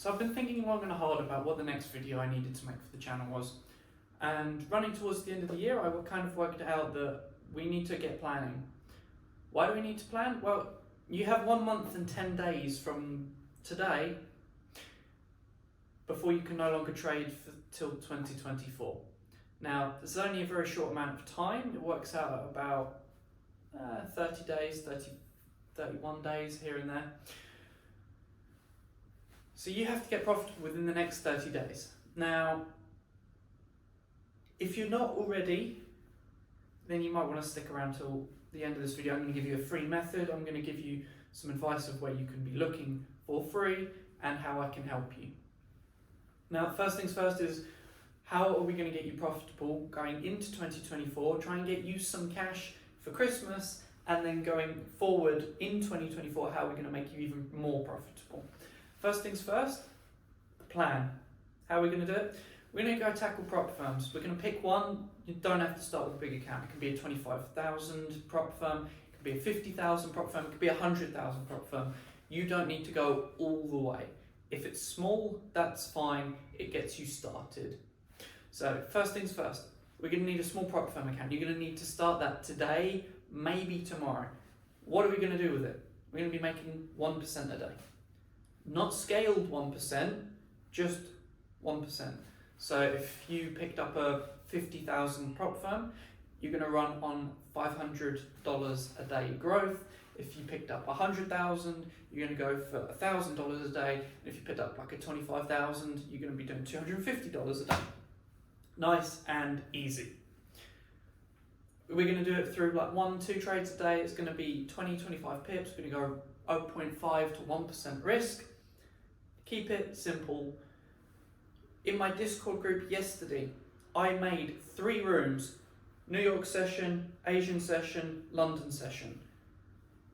So I've been thinking long and hard about what the next video I needed to make for the channel was. And running towards the end of the year, I kind of worked out that we need to get planning. Why do we need to plan? Well, you have 1 month and 10 days from today before you can no longer trade till 2024. Now, this is only a very short amount of time. It works out at about 30 days, 31 days here and there. So you have to get profitable within the next 30 days. Now, if you're not already, then you might want to stick around till the end of this video. I'm going to give you a free method. I'm going to give you some advice of where you can be looking for free and how I can help you. Now, first things first is, how are we going to get you profitable going into 2024? Try and get you some cash for Christmas, and then going forward in 2024, how are we going to make you even more profitable? First things first, plan. How are we going to do it? We're going to go tackle prop firms. We're going to pick one. You don't have to start with a big account. It can be a 25,000 prop firm, it can be a 50,000 prop firm, it could be a 100,000 prop firm. You don't need to go all the way. If it's small, that's fine. It gets you started. So first things first, we're going to need a small prop firm account. You're going to need to start that today, maybe tomorrow. What are we going to do with it? We're going to be making 1% a day. Not scaled 1%, just 1%. So if you picked up a 50,000 prop firm, you're going to run on $500 a day growth. If you picked up 100,000, you're going to go for $1,000 a day. And if you picked up like a 25,000, you're going to be doing $250 a day. Nice and easy. We're going to do it through like 1-2 trades a day. It's going to be 20-25 pips. We're going to go 0.5 to 1% risk. Keep it simple. In my Discord group yesterday, I made 3 rooms: New York session, Asian session, London session.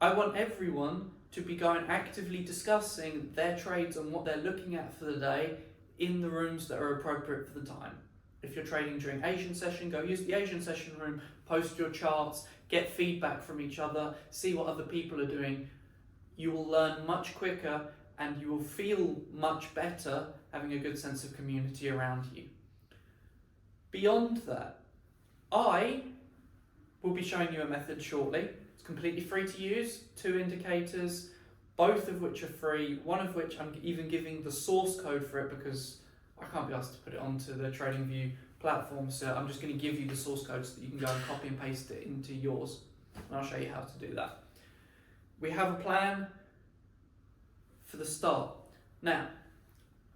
I want everyone to be going actively discussing their trades and what they're looking at for the day in the rooms that are appropriate for the time. If you're trading during Asian session, go use the Asian session room, post your charts, get feedback from each other, see what other people are doing. You will learn much quicker and you will feel much better having a good sense of community around you. Beyond that, I will be showing you a method shortly. It's completely free to use, 2 indicators, both of which are free, one of which I'm even giving the source code for it because I can't be asked to put it onto the TradingView platform, so I'm just going to give you the source code so that you can go and copy and paste it into yours, and I'll show you how to do that. We have a plan for the start. Now,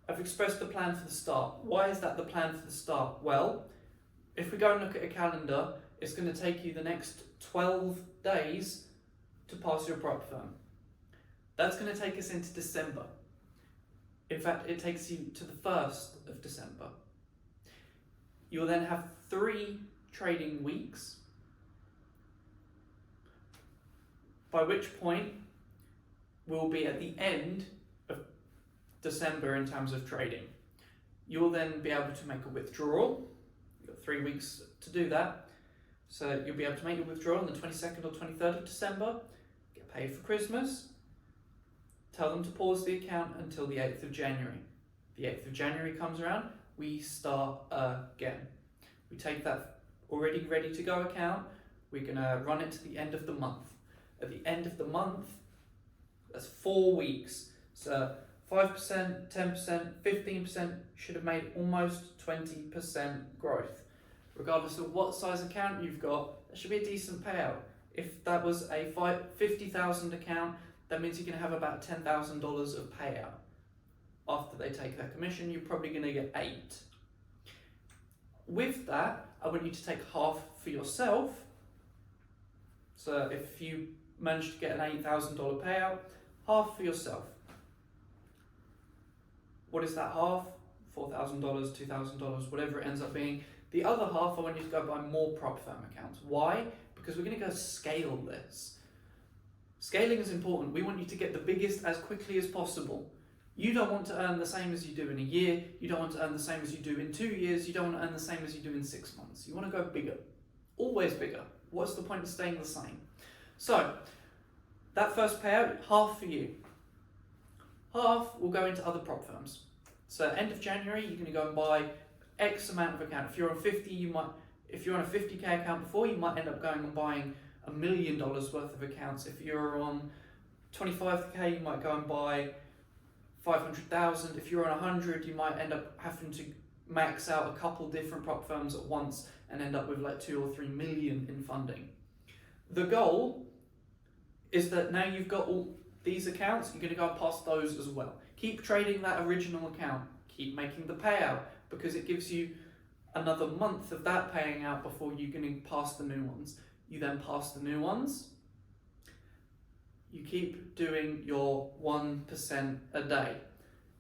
I've expressed the plan for the start. Why is that the plan for the start? Well, if we go and look at a calendar, it's going to take you the next 12 days to pass your prop firm. That's going to take us into December. In fact, it takes you to the 1st of December. You'll then have 3 trading weeks, by which point we'll be at the end of December in terms of trading. You'll then be able to make a withdrawal. You've got 3 weeks to do that. So you'll be able to make your withdrawal on the 22nd or 23rd of December, get paid for Christmas. Tell them to pause the account until the 8th of January. The 8th of January comes around, we start again. We take that already ready to go account, we're going to run it to the end of the month. At the end of the month, that's 4 weeks. So 5%, 10%, 15% should have made almost 20% growth. Regardless of what size account you've got, that should be a decent payout. If that was a 50,000 account, that means you're going to have about $10,000 of payout. After they take their commission, you're probably going to get 8. With that, I want you to take half for yourself. So if you manage to get an $8,000 payout, half for yourself. What is that half? $4,000, $2,000, whatever it ends up being. The other half, I want you to go buy more prop firm accounts. Why? Because we're going to go scale this. Scaling is important. We want you to get the biggest as quickly as possible. You don't want to earn the same as you do in a year. You don't want to earn the same as you do in 2 years. You don't want to earn the same as you do in 6 months. You want to go bigger. Always bigger. What's the point of staying the same? So, that first payout, half for you. half will go into other prop firms. So end of January, you're going to go and buy X amount of account. If you're on 50, if you're on a 50k account before, you might end up going and buying $1 million worth of accounts. If you're on 25k, you might go and buy 500,000. If you're on 100, you might end up having to max out a couple different prop firms at once and end up with like 2 or 3 million in funding. The goal is that now you've got all these accounts, you're going to go past those as well. Keep trading that original account, keep making the payout, because it gives you another month of that paying out before you're going to pass the new ones. You then pass the new ones. You keep doing your 1% a day.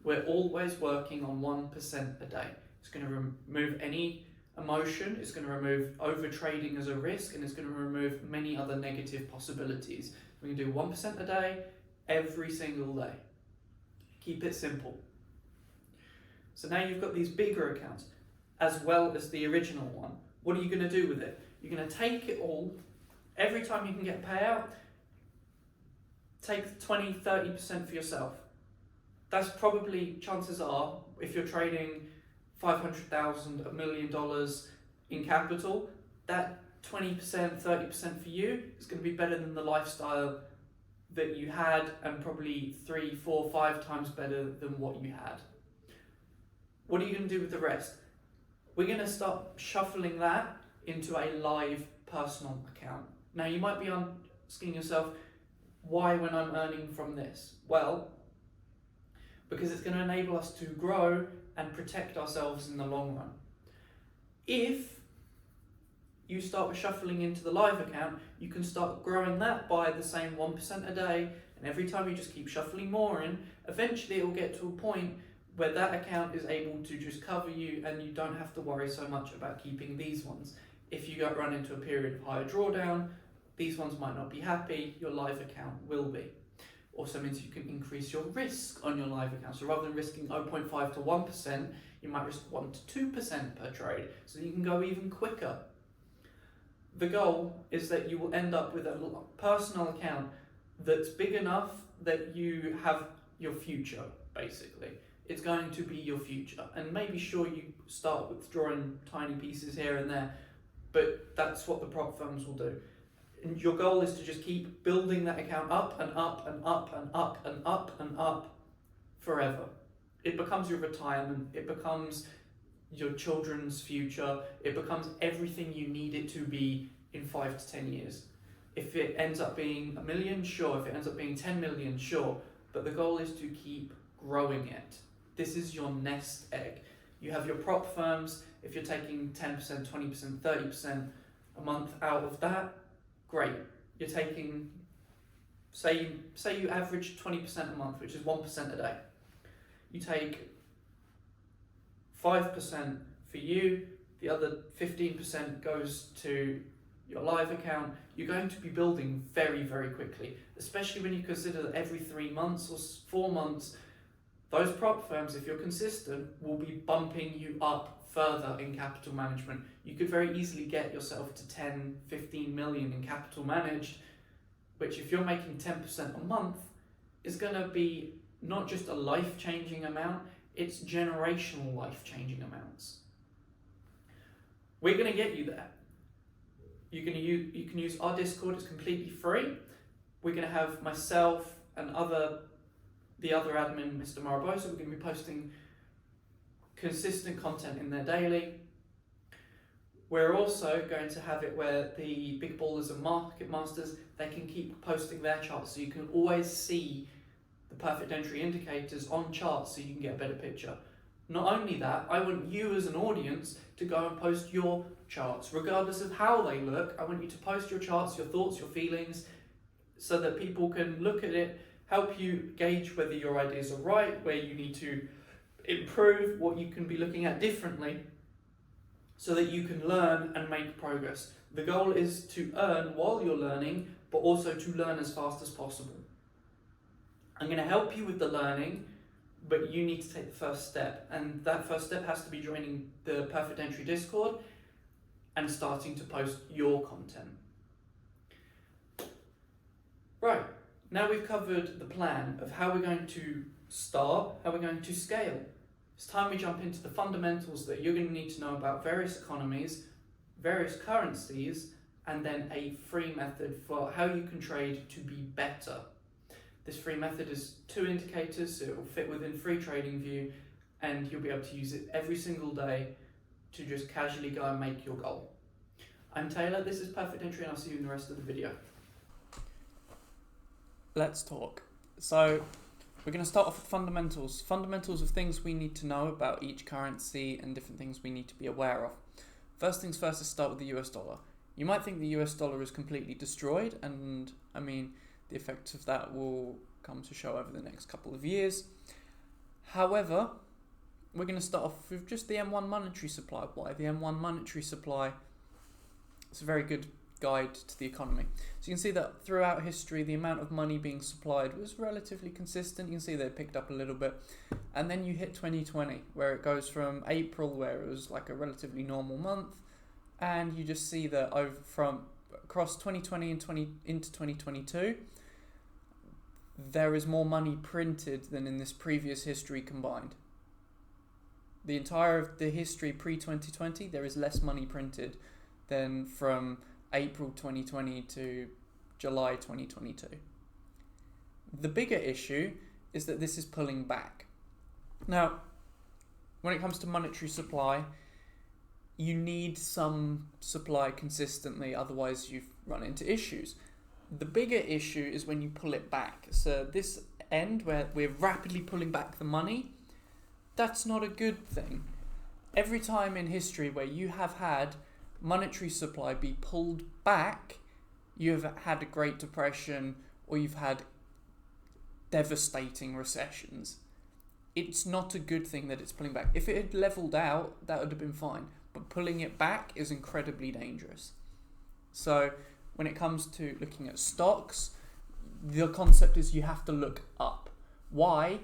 We're always working on 1% a day. It's going to remove any emotion, it's going to remove over trading as a risk, and it's going to remove many other negative possibilities. We can do 1% a day, every single day. Keep it simple. So now you've got these bigger accounts, as well as the original one. What are you going to do with it? You're going to take it all, every time you can get a payout, take 20, 30% for yourself. That's probably, chances are, if you're trading 500,000, $1 million in capital, that 20%, 30% for you is going to be better than the lifestyle that you had, and probably 3, 4, 5 times better than what you had. What are you going to do with the rest? We're going to start shuffling that into a live personal account. Now you might be asking yourself, why when I'm earning from this? Well, because it's going to enable us to grow and protect ourselves in the long run. If you start shuffling into the live account, you can start growing that by the same 1% a day, and every time you just keep shuffling more in, eventually it will get to a point where that account is able to just cover you and you don't have to worry so much about keeping these ones. If you run into a period of higher drawdown, these ones might not be happy, your live account will be. Also means you can increase your risk on your live account. So rather than risking 0.5 to 1%, you might risk 1 to 2% per trade, so you can go even quicker. The goal is that you will end up with a personal account that's big enough that you have your future, basically. It's going to be your future. And maybe sure, you start withdrawing tiny pieces here and there, but that's what the prop firms will do. And your goal is to just keep building that account up and up and up and up and up and up forever. It becomes your retirement, it becomes your children's future, it becomes everything you need it to be in 5 to 10 years. If it ends up being 1 million, sure. If it ends up being 10 million, sure. But the goal is to keep growing it. This is your nest egg. You have your prop firms. If you're taking 10%, 20%, 30% a month out of that, great. You're taking, say you average 20% a month, which is 1% a day. You take 5% for you, the other 15% goes to your live account. You're going to be building very, very quickly, especially when you consider that every 3 months or 4 months, those prop firms, if you're consistent, will be bumping you up further in capital management. You could very easily get yourself to 10, 15 million in capital managed, which if you're making 10% a month, is going to be not just a life-changing amount, it's generational life-changing amounts. We're going to get you there. You can use our Discord, it's completely free. We're going to have myself and the other admin, Mr. Marabosa, we're going to be posting consistent content in there daily. We're also going to have it where the big ballers and market masters, they can keep posting their charts, so you can always see the perfect entry indicators on charts so you can get a better picture. Not only that, I want you as an audience to go and post your charts, regardless of how they look. I want you to post your charts, your thoughts, your feelings, so that people can look at it, help you gauge whether your ideas are right, where you need to improve, what you can be looking at differently, so that you can learn and make progress. The goal is to earn while you're learning, but also to learn as fast as possible. I'm going to help you with the learning, but you need to take the first step, and that first step has to be joining the Perfect Entry Discord and starting to post your content. Right, Now we've covered the plan of how we're going to start, how we're going to scale. It's time we jump into the fundamentals that you're going to need to know about various economies, various currencies, and then a free method for how you can trade to be better. This free method is 2 indicators, so it will fit within free trading view, and you'll be able to use it every single day to just casually go and make your goal. I'm Taylor, this is Perfect Entry, and I'll see you in the rest of the video. Let's talk. So we're going to start off with fundamentals. Fundamentals of things we need to know about each currency and different things we need to be aware of. First things first, let's start with the US dollar. You might think the US dollar is completely destroyed, and I mean, the effects of that will come to show over the next couple of years. However, we're going to start off with just the M1 monetary supply. Why? The M1 monetary supply is a very good guide to the economy. So you can see that throughout history, the amount of money being supplied was relatively consistent. You can see they picked up a little bit. And then you hit 2020, where it goes from April, where it was like a relatively normal month, and you just see that across 2020 and into 2022, there is more money printed than in this previous history combined. The entire of the history pre-2020, there is less money printed than from April 2020 to July 2022. The bigger issue is that this is pulling back. Now, when it comes to monetary supply, you need some supply consistently, otherwise you run into issues. The bigger issue is when you pull it back. So this end where we're rapidly pulling back the money, that's not a good thing. Every time in history where you have had monetary supply be pulled back, you've had a Great Depression or you've had devastating recessions. It's not a good thing that it's pulling back. If it had leveled out, that would have been fine. But pulling it back is incredibly dangerous. So when it comes to looking at stocks, the concept is you have to look up. Why?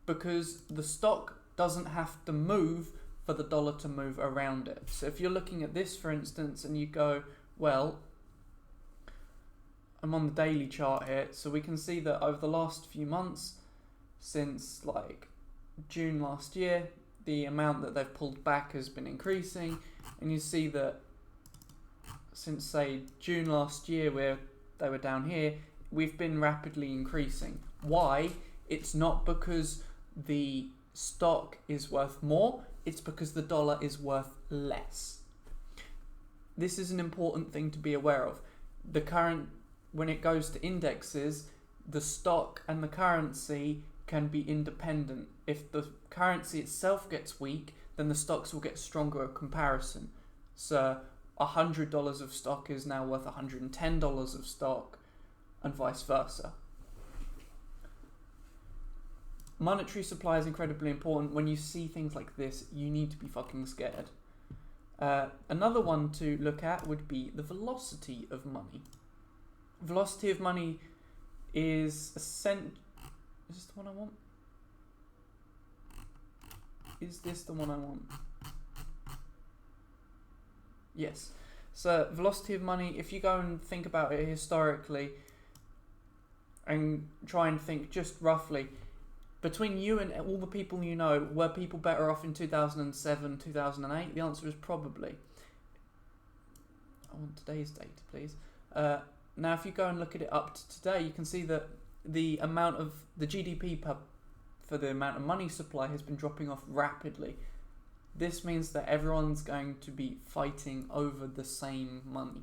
Because the stock doesn't have to move for the dollar to move around it. So if you're looking at this, for instance, and you go, well, I'm on the daily chart here, so we can see that over the last few months, since like June last year, the amount that they've pulled back has been increasing, and you see that since say June last year, where they were down here, we've been rapidly increasing. Why? It's not because the stock is worth more, it's because the dollar is worth less. This is an important thing to be aware of. When it goes to indexes, the stock and the currency can be independent. If the currency itself gets weak, then the stocks will get stronger in comparison. So $100 of stock is now worth $110 of stock, and vice versa. Monetary supply is incredibly important. When you see things like this, you need to be fucking scared. Another one to look at would be the velocity of money. Velocity of money is Is this the one I want? Is this the one I want? Yes. So velocity of money, if you go and think about it historically and try and think just roughly, between you and all the people you know, were people better off in 2007, 2008? The answer is probably. I want today's data, please. Now, if you go and look at it up to today, you can see that the amount of the GDP for the amount of money supply has been dropping off rapidly. This means that everyone's going to be fighting over the same money.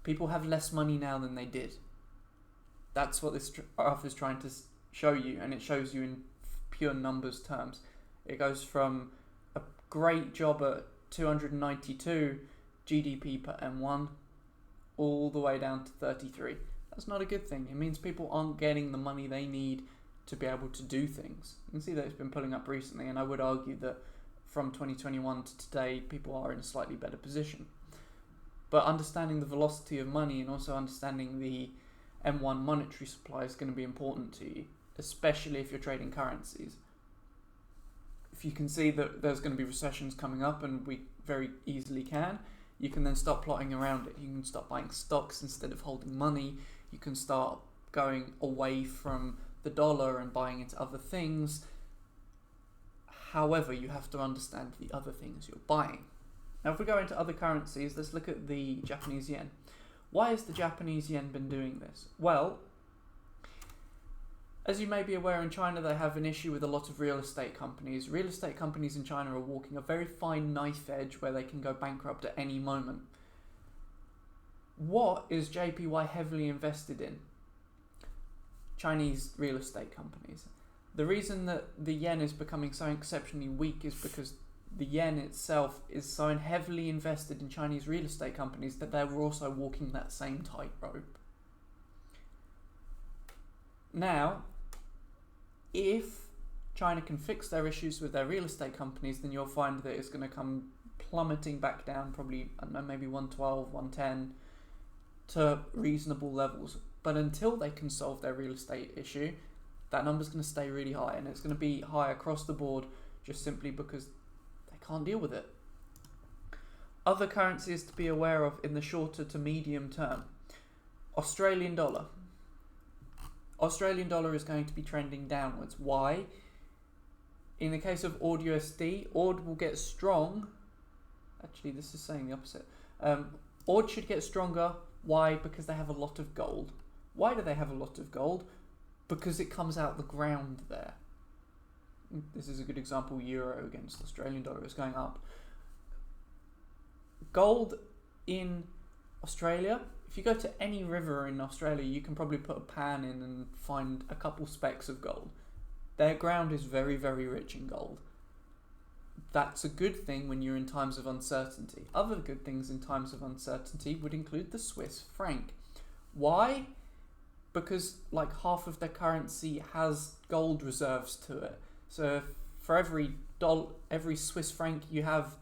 People have less money now than they did. That's what this graph is trying to show you, and it shows you in pure numbers terms. It goes from a great job at 292 GDP per M1 all the way down to 33. That's not a good thing. It means people aren't getting the money they need to be able to do things. You can see that it's been pulling up recently, and I would argue that from 2021 to today, people are in a slightly better position. But understanding the velocity of money and also understanding the M1 monetary supply is going to be important to you, especially if you're trading currencies. If you can see that there's going to be recessions coming up, and we very easily can, you can then start plotting around it. You can start buying stocks instead of holding money. You can start going away from the dollar and buying into other things. However, you have to understand the other things you're buying. Now, if we go into other currencies, let's look at the Japanese yen. Why has the Japanese yen been doing this? Well, as you may be aware, in China they have an issue with a lot of real estate companies. Real estate companies in China are walking a very fine knife edge where they can go bankrupt at any moment. What is JPY heavily invested in? Chinese real estate companies. The reason that the yen is becoming so exceptionally weak is because the yen itself is so heavily invested in Chinese real estate companies that they're also walking that same tightrope. Now, if China can fix their issues with their real estate companies, then you'll find that it's going to come plummeting back down, probably, I don't know, maybe 112, 110 to reasonable levels. But until they can solve their real estate issue, that number's going to stay really high, and it's going to be high across the board just simply because they can't deal with it. Other currencies to be aware of in the shorter to medium term. Australian dollar. Australian dollar is going to be trending downwards. Why? In the case of AUD USD, AUD will get strong. Actually, this is saying the opposite. AUD should get stronger. Why? Because they have a lot of gold. Why do they have a lot of gold? Because it comes out the ground there. This is a good example. Euro against Australian dollar is going up. Gold in Australia, if you go to any river in Australia, you can probably put a pan in and find a couple specks of gold. Their ground is very, very rich in gold. That's a good thing when you're in times of uncertainty. Other good things in times of uncertainty would include the Swiss franc. Why? Because like half of their currency has gold reserves to it. So for every Swiss franc you have,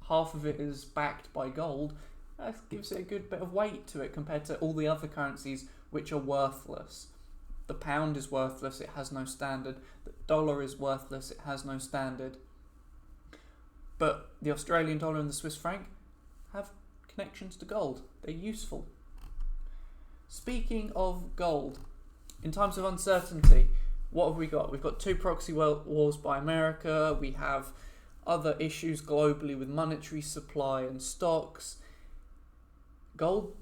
half of it is backed by gold. That gives it a good bit of weight to it compared to all the other currencies which are worthless. The pound is worthless, it has no standard. The dollar is worthless, it has no standard. But the Australian dollar and the Swiss franc have connections to gold. They're useful. Speaking of gold, in times of uncertainty, what have we got? We've got 2 proxy wars by America. We have other issues globally with monetary supply and stocks. Gold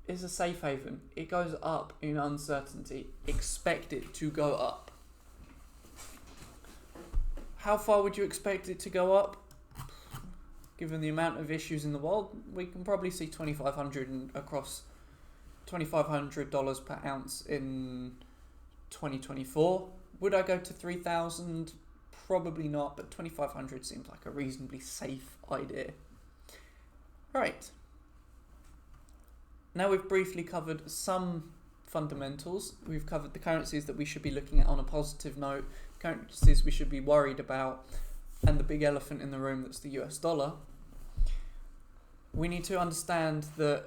is a safe haven. It goes up in uncertainty. Expect it to go up. How far would you expect it to go up? Given the amount of issues in the world, we can probably see $2,500 per ounce in 2024. Would I go to 3,000? Probably not, but 2,500 seems like a reasonably safe idea. Right. Now we've briefly covered some fundamentals. We've covered the currencies that we should be looking at on a positive note, currencies we should be worried about, and the big elephant in the room, that's the US dollar. We need to understand that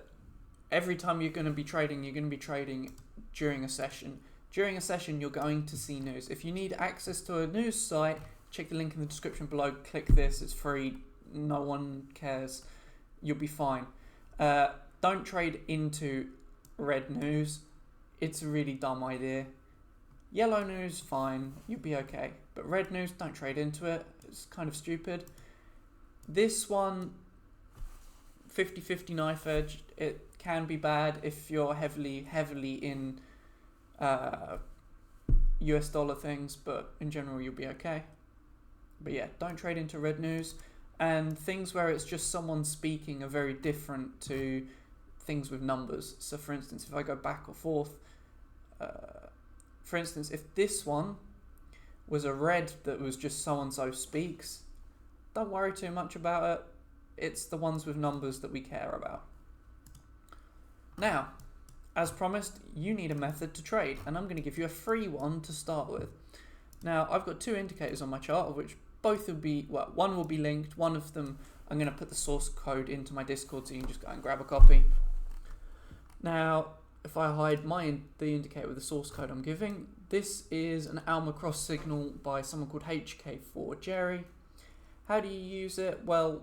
every time you're going to be trading during a session. During a session, you're going to see news. If you need access to a news site, check the link in the description below. Click this, it's free. No one cares. You'll be fine. Don't trade into red news. It's a really dumb idea. Yellow news, fine. You'll be okay. But red news, don't trade into it. It's kind of stupid. This one, 50-50 knife edge. It can be bad if you're heavily in US dollar things, but in general you'll be okay. But yeah, don't trade into red news. And things where it's just someone speaking are very different to things with numbers. So for instance, if I go back or forth, for instance, if this one was a red that was just so-and-so speaks, don't worry too much about it. It's the ones with numbers that we care about. Now, as promised, you need a method to trade, and I'm going to give you a free one to start with. Now, I've got 2 indicators on my chart, of which both will be, well, one will be linked. One of them, I'm going to put the source code into my Discord so you can just go and grab a copy. Now, if I hide the indicator with the source code I'm giving, this is an Alma cross signal by someone called HK4 Jerry. How do you use it? Well,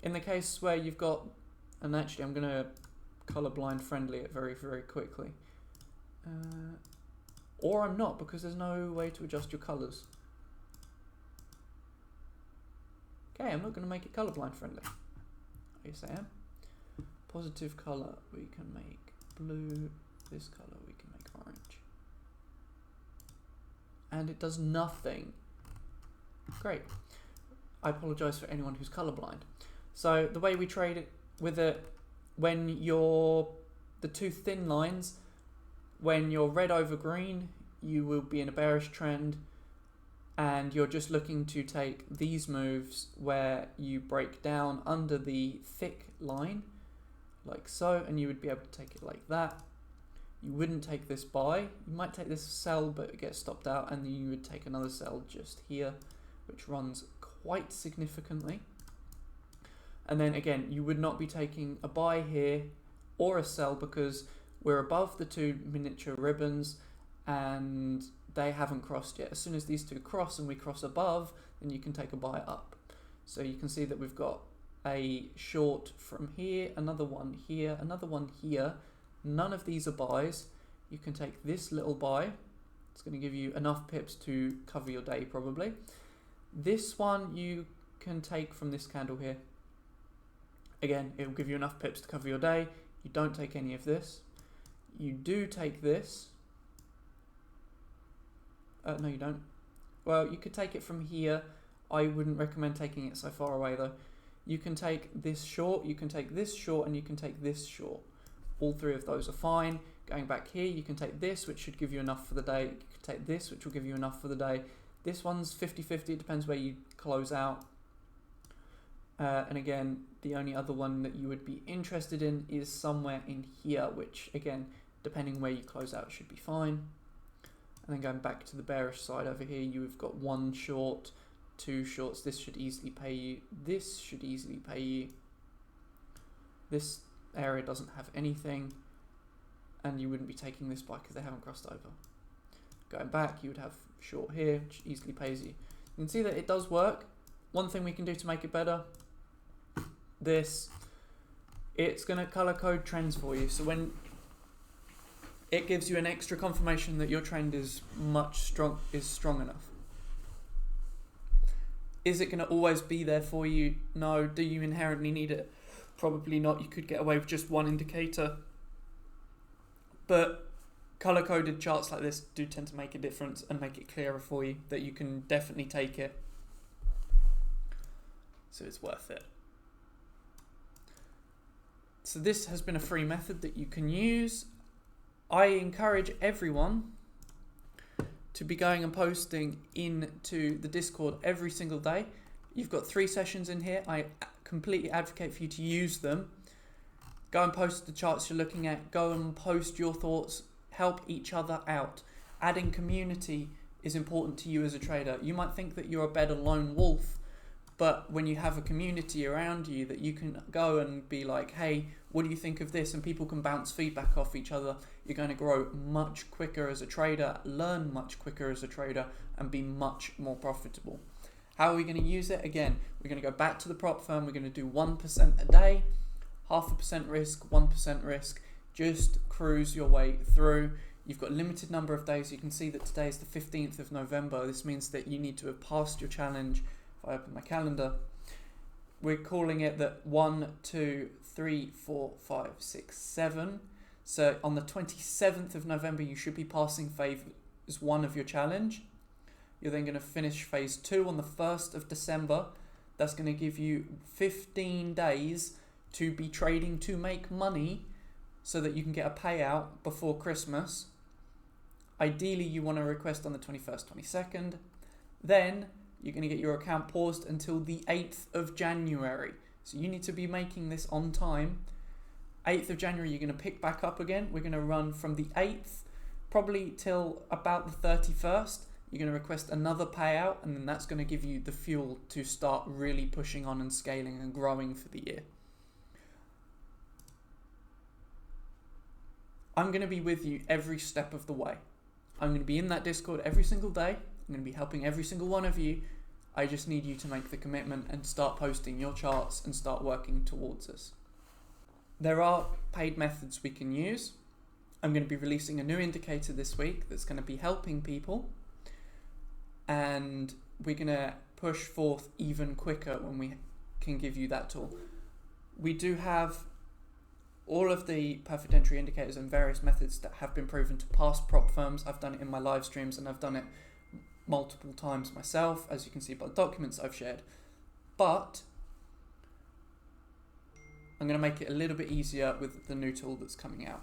in the case where you've got, and actually I'm going to colorblind friendly it very, very quickly. Or I'm not, because there's no way to adjust your colours. Okay, I'm not going to make it colourblind friendly. Yes, I am. Positive colour, we can make blue. This colour, we can make orange. And it does nothing. Great. I apologise for anyone who's colourblind. So the way we trade it with it, when you're the two thin lines, when you're red over green, you will be in a bearish trend, and you're just looking to take these moves where you break down under the thick line, like so, and you would be able to take it like that. You wouldn't take this buy. You might take this sell, but it gets stopped out, and then you would take another sell just here, which runs quite significantly. And then again, you would not be taking a buy here or a sell, because we're above the two miniature ribbons and they haven't crossed yet. As soon as these two cross and we cross above, then you can take a buy up. So you can see that we've got a short from here, another one here, another one here. None of these are buys. You can take this little buy. It's going to give you enough pips to cover your day probably. This one you can take from this candle here. Again, it will give you enough pips to cover your day. You don't take any of this. You do take this. No, you don't. Well, you could take it from here. I wouldn't recommend taking it so far away though. You can take this short, you can take this short, and you can take this short. All three of those are fine. Going back here, you can take this, which should give you enough for the day. You can take this, which will give you enough for the day. This one's 50-50, it depends where you close out. And again, the only other one that you would be interested in is somewhere in here, which again, depending where you close out, should be fine. And then going back to the bearish side over here, you've got one short, two shorts. This should easily pay you. This should easily pay you. This area doesn't have anything, and you wouldn't be taking this buy because they haven't crossed over. Going back, you would have short here, which easily pays you. You can see that it does work. One thing we can do to make it better, it's going to color code trends for you. So when it gives you an extra confirmation that your trend is strong enough. Is it going to always be there for you? No. Do you inherently need it? Probably not. You could get away with just one indicator. But color-coded charts like this do tend to make a difference and make it clearer for you that you can definitely take it. So it's worth it. So this has been a free method that you can use. I encourage everyone to be going and posting into the Discord every single day. You've got 3 sessions in here. I completely advocate for you to use them. Go and post the charts you're looking at. Go and post your thoughts. Help each other out. Adding community is important to you as a trader. You might think that you're a better lone wolf, but when you have a community around you that you can go and be like, hey, what do you think of this? And people can bounce feedback off each other. You're going to grow much quicker as a trader, learn much quicker as a trader, and be much more profitable. How are we going to use it? Again, we're going to go back to the prop firm. We're going to do 1% a day, 0.5% risk, 1% risk. Just cruise your way through. You've got a limited number of days. You can see that today is the 15th of November. This means that you need to have passed your challenge. If I open my calendar, we're calling it that 1, 2, 3, 4, 5, 6, 7. So on the 27th of November, you should be passing phase 1 of your challenge. You're then going to finish phase 2 on the 1st of December. That's going to give you 15 days to be trading to make money so that you can get a payout before Christmas. Ideally, you want to request on the 21st, 22nd. Then you're going to get your account paused until the 8th of January. So you need to be making this on time. 8th of January, you're going to pick back up again. We're going to run from the 8th probably till about the 31st. You're going to request another payout, and then that's going to give you the fuel to start really pushing on and scaling and growing for the year. I'm going to be with you every step of the way. I'm going to be in that Discord every single day. I'm going to be helping every single one of you. I just need you to make the commitment and start posting your charts and start working towards us. There are paid methods we can use. I'm going to be releasing a new indicator this week that's going to be helping people, and we're going to push forth even quicker when we can give you that tool. We do have all of the perfect entry indicators and various methods that have been proven to pass prop firms. I've done it in my live streams, and I've done it multiple times myself, as you can see by the documents I've shared. But I'm going to make it a little bit easier with the new tool that's coming out.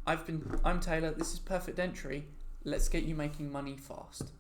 I'm Taylor, this is Perfect Entry. Let's get you making money fast.